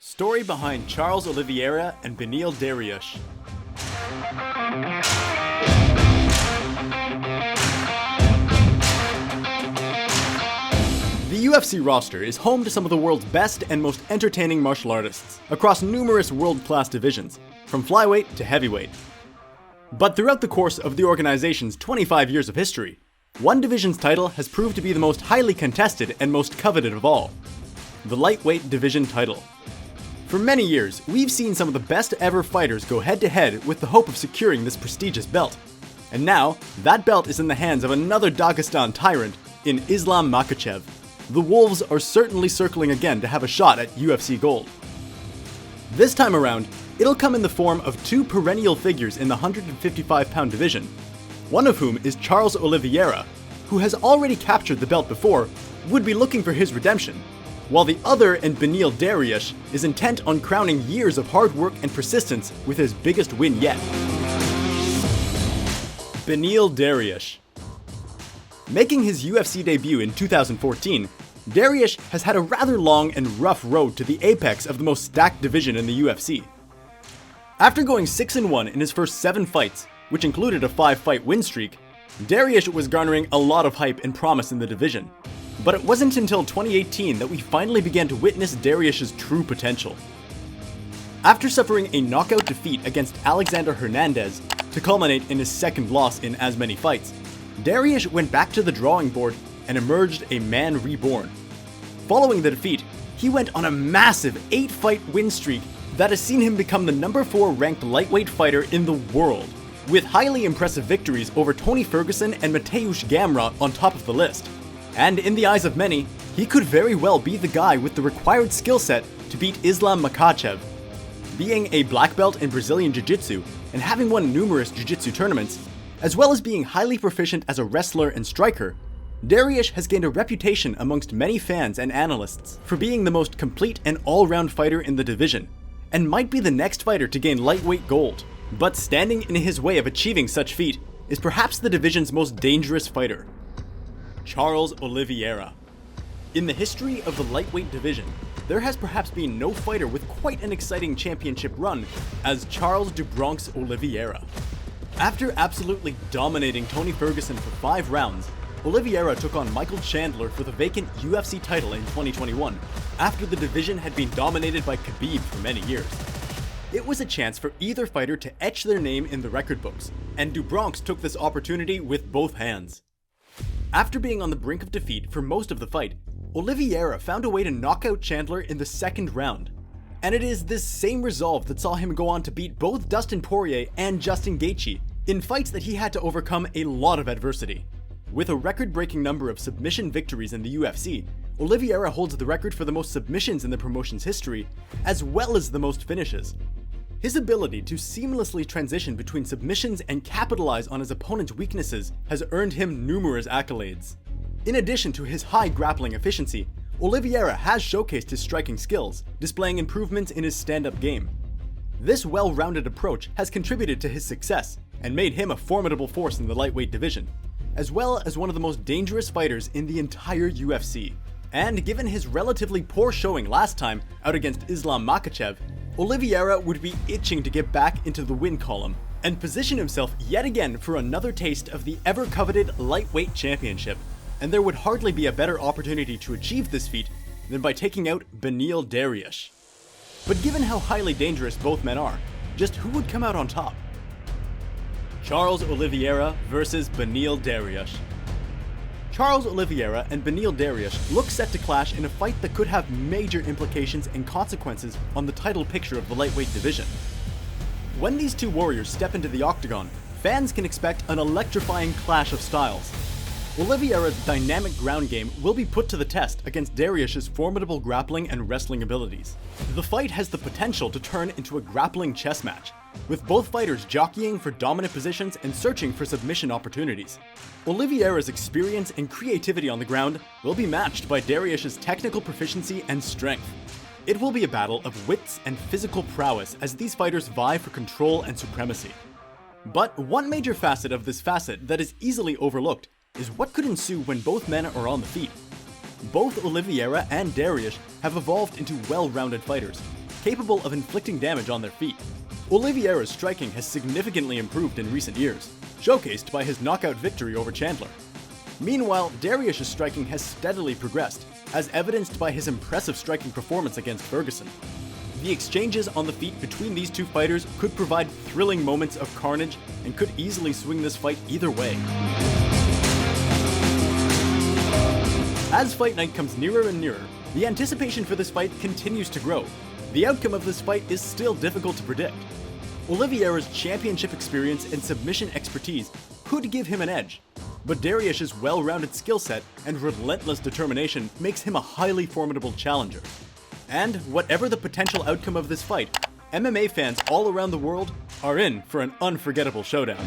Story behind Charles Oliviera and Beneil Dariush. The UFC roster is home to some of the world's best and most entertaining martial artists, across numerous world-class divisions, from flyweight to heavyweight. But throughout the course of the organization's 25 years of history, one division's title has proved to be the most highly contested and most coveted of all: the lightweight division title. For many years, we've seen some of the best ever fighters go head-to-head with the hope of securing this prestigious belt. And now, that belt is in the hands of another Dagestan tyrant in Islam Makachev. The Wolves are certainly circling again to have a shot at UFC gold. This time around, it'll come in the form of two perennial figures in the 155-pound division, one of whom is Charles Oliveira, who has already captured the belt before, would be looking for his redemption, while the other, and Beneil Dariush, is intent on crowning years of hard work and persistence with his biggest win yet. Beneil Dariush. Making his UFC debut in 2014, Dariush has had a rather long and rough road to the apex of the most stacked division in the UFC. After going 6-1 in his first 7 fights, which included a 5-fight win streak, Dariush was garnering a lot of hype and promise in the division. But it wasn't until 2018 that we finally began to witness Dariush's true potential. After suffering a knockout defeat against Alexander Hernandez to culminate in his second loss in as many fights, Dariush went back to the drawing board and emerged a man reborn. Following the defeat, he went on a massive 8-fight win streak that has seen him become the number 4 ranked lightweight fighter in the world, with highly impressive victories over Tony Ferguson and Mateusz Gamrot on top of the list. And in the eyes of many, he could very well be the guy with the required skill set to beat Islam Makachev. Being a black belt in Brazilian Jiu-Jitsu and having won numerous Jiu-Jitsu tournaments, as well as being highly proficient as a wrestler and striker, Dariush has gained a reputation amongst many fans and analysts for being the most complete and all-round fighter in the division, and might be the next fighter to gain lightweight gold. But standing in his way of achieving such feat is perhaps the division's most dangerous fighter: Charles Oliveira. In the history of the lightweight division, there has perhaps been no fighter with quite an exciting championship run as Charles "Du Bronx" Oliveira. After absolutely dominating Tony Ferguson for 5 rounds, Oliveira took on Michael Chandler for the vacant UFC title in 2021, after the division had been dominated by Khabib for many years. It was a chance for either fighter to etch their name in the record books, and Du Bronx took this opportunity with both hands. After being on the brink of defeat for most of the fight, Oliveira found a way to knock out Chandler in the second round. And it is this same resolve that saw him go on to beat both Dustin Poirier and Justin Gaethje in fights that he had to overcome a lot of adversity. With a record-breaking number of submission victories in the UFC, Oliveira holds the record for the most submissions in the promotion's history, as well as the most finishes. His ability to seamlessly transition between submissions and capitalize on his opponent's weaknesses has earned him numerous accolades. In addition to his high grappling efficiency, Oliveira has showcased his striking skills, displaying improvements in his stand-up game. This well-rounded approach has contributed to his success and made him a formidable force in the lightweight division, as well as one of the most dangerous fighters in the entire UFC. And given his relatively poor showing last time out against Islam Makachev, Oliveira would be itching to get back into the win column and position himself yet again for another taste of the ever-coveted lightweight championship. And there would hardly be a better opportunity to achieve this feat than by taking out Beneil Dariush. But given how highly dangerous both men are, just who would come out on top? Charles Oliveira versus Beneil Dariush. Charles Oliveira and Beneil Dariush look set to clash in a fight that could have major implications and consequences on the title picture of the lightweight division. When these two warriors step into the octagon, fans can expect an electrifying clash of styles. Oliveira's dynamic ground game will be put to the test against Dariush's formidable grappling and wrestling abilities. The fight has the potential to turn into a grappling chess match, with both fighters jockeying for dominant positions and searching for submission opportunities. Oliveira's experience and creativity on the ground will be matched by Dariush's technical proficiency and strength. It will be a battle of wits and physical prowess as these fighters vie for control and supremacy. But one major facet of this facet that is easily overlooked is what could ensue when both men are on the feet. Both Oliveira and Dariush have evolved into well-rounded fighters, capable of inflicting damage on their feet. Oliveira's striking has significantly improved in recent years, showcased by his knockout victory over Chandler. Meanwhile, Dariush's striking has steadily progressed, as evidenced by his impressive striking performance against Ferguson. The exchanges on the feet between these two fighters could provide thrilling moments of carnage and could easily swing this fight either way. As fight night comes nearer and nearer, the anticipation for this fight continues to grow. The outcome of this fight is still difficult to predict. Oliveira's championship experience and submission expertise could give him an edge, but Dariush's well-rounded skill set and relentless determination makes him a highly formidable challenger. And whatever the potential outcome of this fight, MMA fans all around the world are in for an unforgettable showdown.